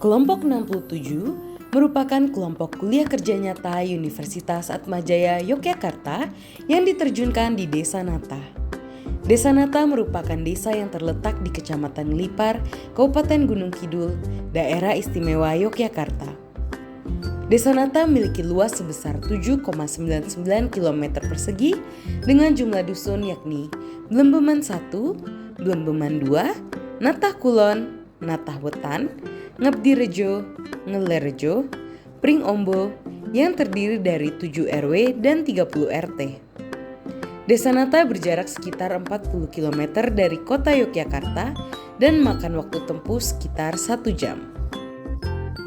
Kelompok 67 merupakan kelompok kuliah kerja nyata Universitas Atmajaya Yogyakarta yang diterjunkan di Desa Natah. Desa Natah merupakan desa yang terletak di Kecamatan Lipar, Kabupaten Gunung Kidul, Daerah Istimewa Yogyakarta. Desa Natah memiliki luas sebesar 7,99 km persegi dengan jumlah dusun yakni Blembeman 1, Blembeman 2, Natah Kulon, Natah Wetan, Ngabdirejo, Ngelerejo, Pring Ombo yang terdiri dari 7 RW dan 30 RT. Desa Natah berjarak sekitar 40 km dari kota Yogyakarta dan makan waktu tempuh sekitar 1 jam.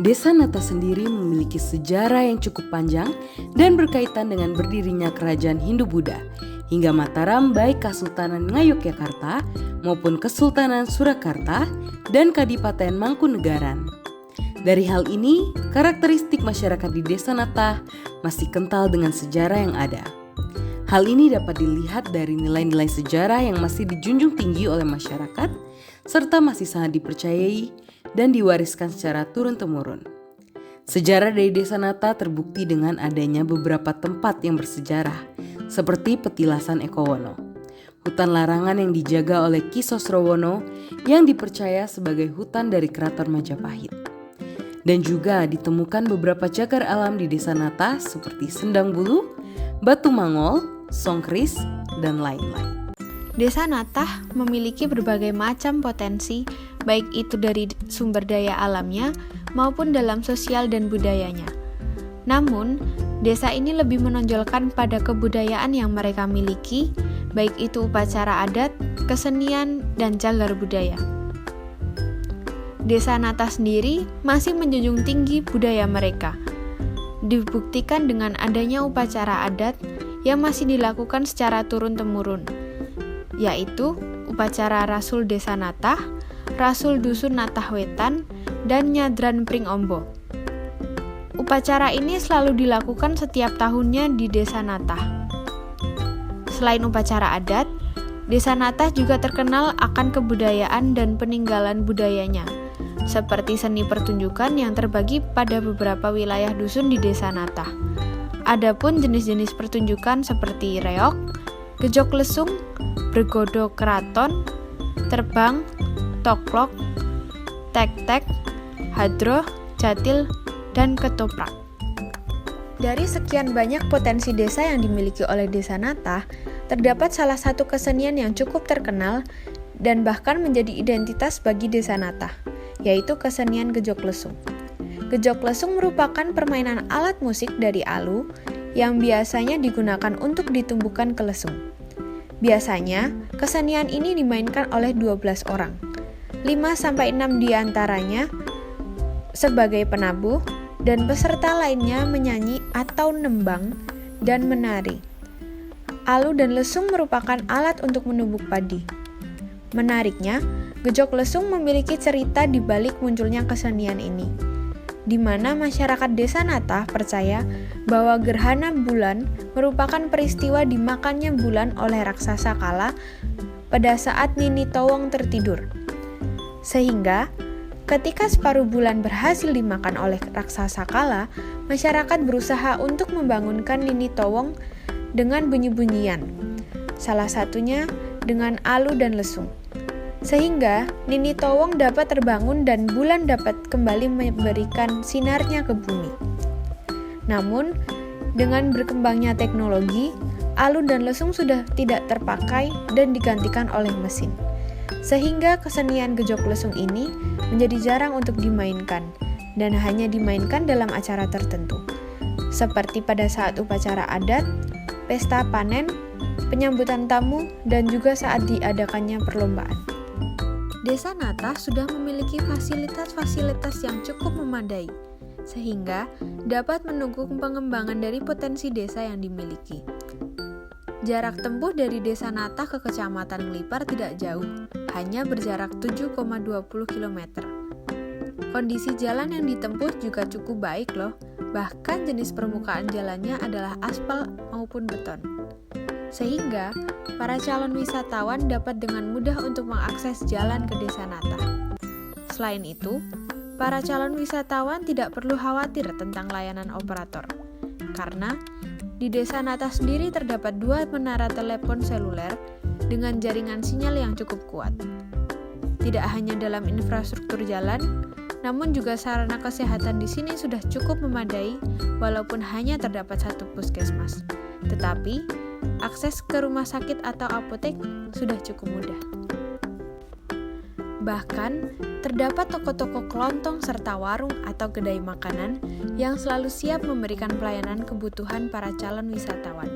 Desa Natah sendiri memiliki sejarah yang cukup panjang dan berkaitan dengan berdirinya kerajaan Hindu-Buddha hingga Mataram baik Kesultanan Ngayogyakarta maupun Kesultanan Surakarta dan Kadipaten Mangkunegaran. Dari hal ini, karakteristik masyarakat di Desa Natah masih kental dengan sejarah yang ada. Hal ini dapat dilihat dari nilai-nilai sejarah yang masih dijunjung tinggi oleh masyarakat, serta masih sangat dipercayai dan diwariskan secara turun-temurun. Sejarah dari Desa Natah terbukti dengan adanya beberapa tempat yang bersejarah, seperti Petilasan Ekowono, hutan larangan yang dijaga oleh Ki Sosrowono yang dipercaya sebagai hutan dari Keraton Majapahit. Dan juga ditemukan beberapa cagar alam di Desa Natah seperti Sendang Bulu, Batu Mangol, Songkris, dan lain-lain. Desa Natah memiliki berbagai macam potensi, baik itu dari sumber daya alamnya maupun dalam sosial dan budayanya. Namun, desa ini lebih menonjolkan pada kebudayaan yang mereka miliki, baik itu upacara adat, kesenian, dan cagar budaya. Desa Natah sendiri masih menjunjung tinggi budaya mereka. Dibuktikan dengan adanya upacara adat yang masih dilakukan secara turun-temurun, yaitu upacara Rasul Desa Natah, Rasul Dusun Natah Wetan, dan Nyadran Pring Ombo. Upacara ini selalu dilakukan setiap tahunnya di Desa Natah. Selain upacara adat, Desa Natah juga terkenal akan kebudayaan dan peninggalan budayanya, seperti seni pertunjukan yang terbagi pada beberapa wilayah dusun di Desa Natah. Adapun jenis-jenis pertunjukan seperti reok, gejok lesung, bergodo keraton, terbang, toklok, tek-tek, hadroh, jatil, dan ketoprak. Dari sekian banyak potensi desa yang dimiliki oleh Desa Natah, terdapat salah satu kesenian yang cukup terkenal dan bahkan menjadi identitas bagi Desa Natah, yaitu kesenian gejok lesung. Gejok lesung merupakan permainan alat musik dari alu yang biasanya digunakan untuk ditumbuhkan ke lesung. Biasanya, kesenian ini dimainkan oleh 12 orang. 5-6 diantaranya sebagai penabuh dan peserta lainnya menyanyi atau nembang dan menari. Alu dan lesung merupakan alat untuk menumbuk padi. Menariknya, gejok lesung memiliki cerita di balik munculnya kesenian ini, di mana masyarakat Desa Natah percaya bahwa gerhana bulan merupakan peristiwa dimakannya bulan oleh raksasa kala pada saat Nini Towong tertidur. Sehingga, ketika separuh bulan berhasil dimakan oleh raksasa kala, masyarakat berusaha untuk membangunkan Nini Towong dengan bunyi-bunyian, salah satunya dengan alu dan lesung. Sehingga Nini Towong dapat terbangun dan bulan dapat kembali memberikan sinarnya ke bumi. Namun, dengan berkembangnya teknologi, alu dan lesung sudah tidak terpakai dan digantikan oleh mesin. Sehingga kesenian gejok lesung ini menjadi jarang untuk dimainkan dan hanya dimainkan dalam acara tertentu, seperti pada saat upacara adat, pesta panen, penyambutan tamu, dan juga saat diadakannya perlombaan. Desa Natah sudah memiliki fasilitas-fasilitas yang cukup memadai, sehingga dapat mendukung pengembangan dari potensi desa yang dimiliki. Jarak tempuh dari Desa Natah ke Kecamatan Ngelipar tidak jauh, hanya berjarak 7,20 km. Kondisi jalan yang ditempuh juga cukup baik loh, bahkan jenis permukaan jalannya adalah aspal maupun beton. Sehingga, para calon wisatawan dapat dengan mudah untuk mengakses jalan ke Desa Natah. Selain itu, para calon wisatawan tidak perlu khawatir tentang layanan operator, karena di Desa Nata sendiri terdapat 2 menara telepon seluler dengan jaringan sinyal yang cukup kuat. Tidak hanya dalam infrastruktur jalan, namun juga sarana kesehatan di sini sudah cukup memadai walaupun hanya terdapat 1 puskesmas. Tetapi, akses ke rumah sakit atau apotek sudah cukup mudah. Bahkan, terdapat toko-toko kelontong serta warung atau kedai makanan yang selalu siap memberikan pelayanan kebutuhan para calon wisatawan,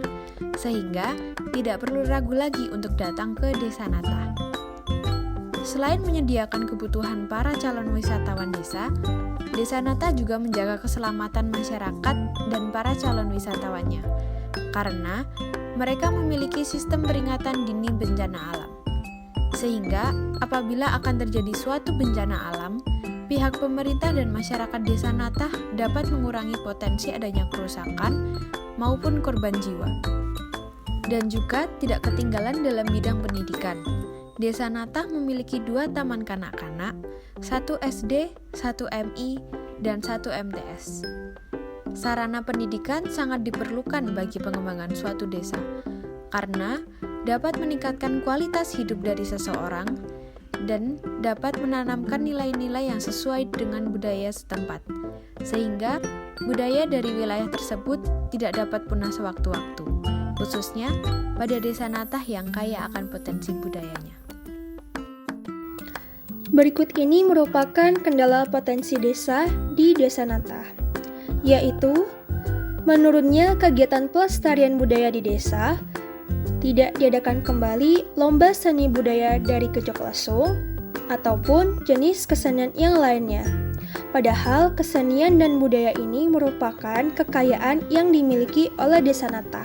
sehingga tidak perlu ragu lagi untuk datang ke Desa Nata. Selain menyediakan kebutuhan para calon wisatawan desa, Desa Nata juga menjaga keselamatan masyarakat dan para calon wisatawannya, karena mereka memiliki sistem peringatan dini bencana alam. Sehingga apabila akan terjadi suatu bencana alam, pihak pemerintah dan masyarakat Desa Nata dapat mengurangi potensi adanya kerusakan maupun korban jiwa. Dan juga tidak ketinggalan dalam bidang pendidikan. Desa Nata memiliki 2 taman kanak-kanak, 1 SD, 1 MI, dan 1 MTS. Sarana pendidikan sangat diperlukan bagi pengembangan suatu desa, karena dapat meningkatkan kualitas hidup dari seseorang dan dapat menanamkan nilai-nilai yang sesuai dengan budaya setempat, sehingga budaya dari wilayah tersebut tidak dapat punah sewaktu-waktu, khususnya pada Desa Nata yang kaya akan potensi budayanya. Berikut ini merupakan kendala potensi desa di Desa Nata, yaitu menurunnya kegiatan pelestarian budaya di desa, tidak diadakan kembali lomba seni budaya dari Gejok Lesung, ataupun jenis kesenian yang lainnya. Padahal kesenian dan budaya ini merupakan kekayaan yang dimiliki oleh Desa Nata.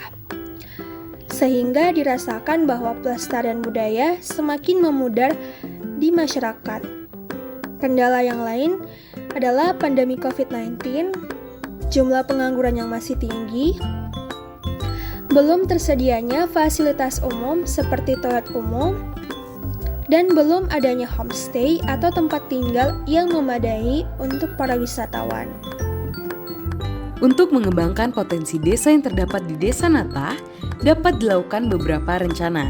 Sehingga dirasakan bahwa pelestarian budaya semakin memudar di masyarakat. Kendala yang lain adalah pandemi COVID-19, jumlah pengangguran yang masih tinggi, belum tersedianya fasilitas umum seperti toilet umum, dan belum adanya homestay atau tempat tinggal yang memadai untuk para wisatawan. Untuk mengembangkan potensi desa yang terdapat di Desa Nata, dapat dilakukan beberapa rencana.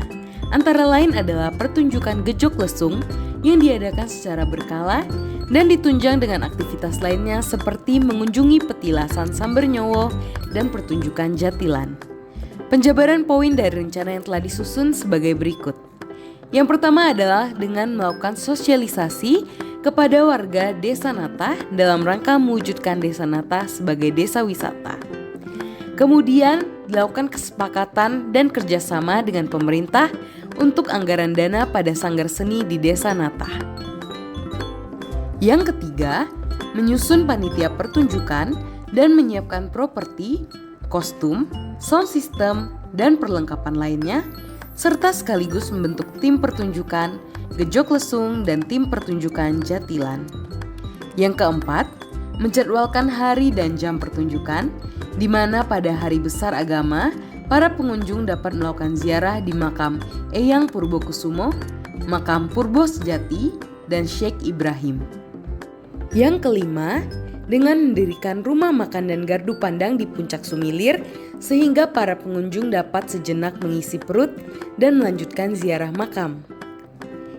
Antara lain adalah pertunjukan Gejok Lesung yang diadakan secara berkala dan ditunjang dengan aktivitas lainnya seperti mengunjungi petilasan Sambernyowo dan pertunjukan Jatilan. Penjabaran poin dari rencana yang telah disusun sebagai berikut. Yang pertama adalah dengan melakukan sosialisasi kepada warga Desa Nata dalam rangka mewujudkan Desa Nata sebagai desa wisata. Kemudian dilakukan kesepakatan dan kerjasama dengan pemerintah untuk anggaran dana pada sanggar seni di Desa Nata. Yang ketiga, menyusun panitia pertunjukan dan menyiapkan properti, kostum, sound system, dan perlengkapan lainnya, serta sekaligus membentuk tim pertunjukan Gejok Lesung dan tim pertunjukan Jatilan. Yang keempat, menjadwalkan hari dan jam pertunjukan, di mana pada hari besar agama, para pengunjung dapat melakukan ziarah di makam Eyang Purbokusumo, makam Purbo Sejati, dan Syekh Ibrahim. Yang kelima, dengan mendirikan rumah makan dan gardu pandang di Puncak Sumilir, sehingga para pengunjung dapat sejenak mengisi perut dan melanjutkan ziarah makam.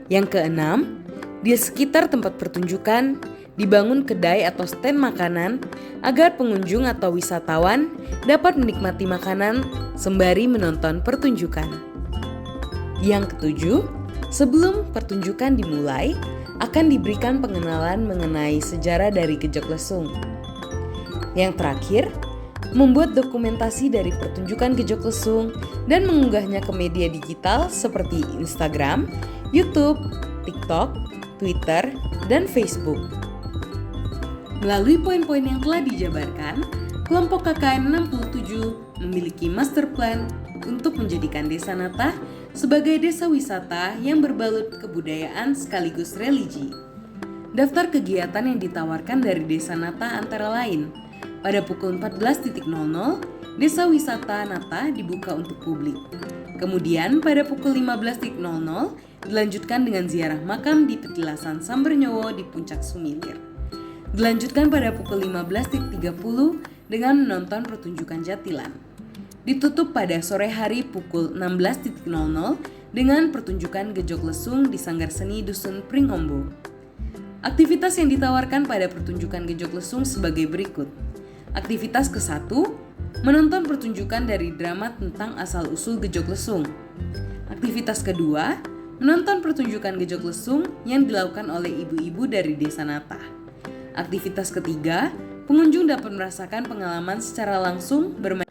Yang keenam, di sekitar tempat pertunjukan, dibangun kedai atau stand makanan agar pengunjung atau wisatawan dapat menikmati makanan sembari menonton pertunjukan. Yang ketujuh, sebelum pertunjukan dimulai, akan diberikan pengenalan mengenai sejarah dari Gejok Lesung. Yang terakhir, membuat dokumentasi dari pertunjukan Gejok Lesung dan mengunggahnya ke media digital seperti Instagram, YouTube, TikTok, Twitter, dan Facebook. Melalui poin-poin yang telah dijabarkan, kelompok KKN 67 memiliki master plan untuk menjadikan Desa Nata sebagai desa wisata yang berbalut kebudayaan sekaligus religi. Daftar kegiatan yang ditawarkan dari Desa Nata antara lain, pada pukul 14.00, Desa Wisata Nata dibuka untuk publik. Kemudian pada pukul 15.00, dilanjutkan dengan ziarah makam di petilasan Sambernyowo di Puncak Sumilir. Dilanjutkan pada pukul 15.30 dengan menonton pertunjukan jatilan. Ditutup pada sore hari pukul 16.00 dengan pertunjukan gejok lesung di Sanggar Seni Dusun Pringombo. Aktivitas yang ditawarkan pada pertunjukan gejok lesung sebagai berikut. Aktivitas ke-1, menonton pertunjukan dari drama tentang asal-usul gejok lesung. Aktivitas kedua, menonton pertunjukan gejok lesung yang dilakukan oleh ibu-ibu dari Desa Natah. Aktivitas ketiga, pengunjung dapat merasakan pengalaman secara langsung bermain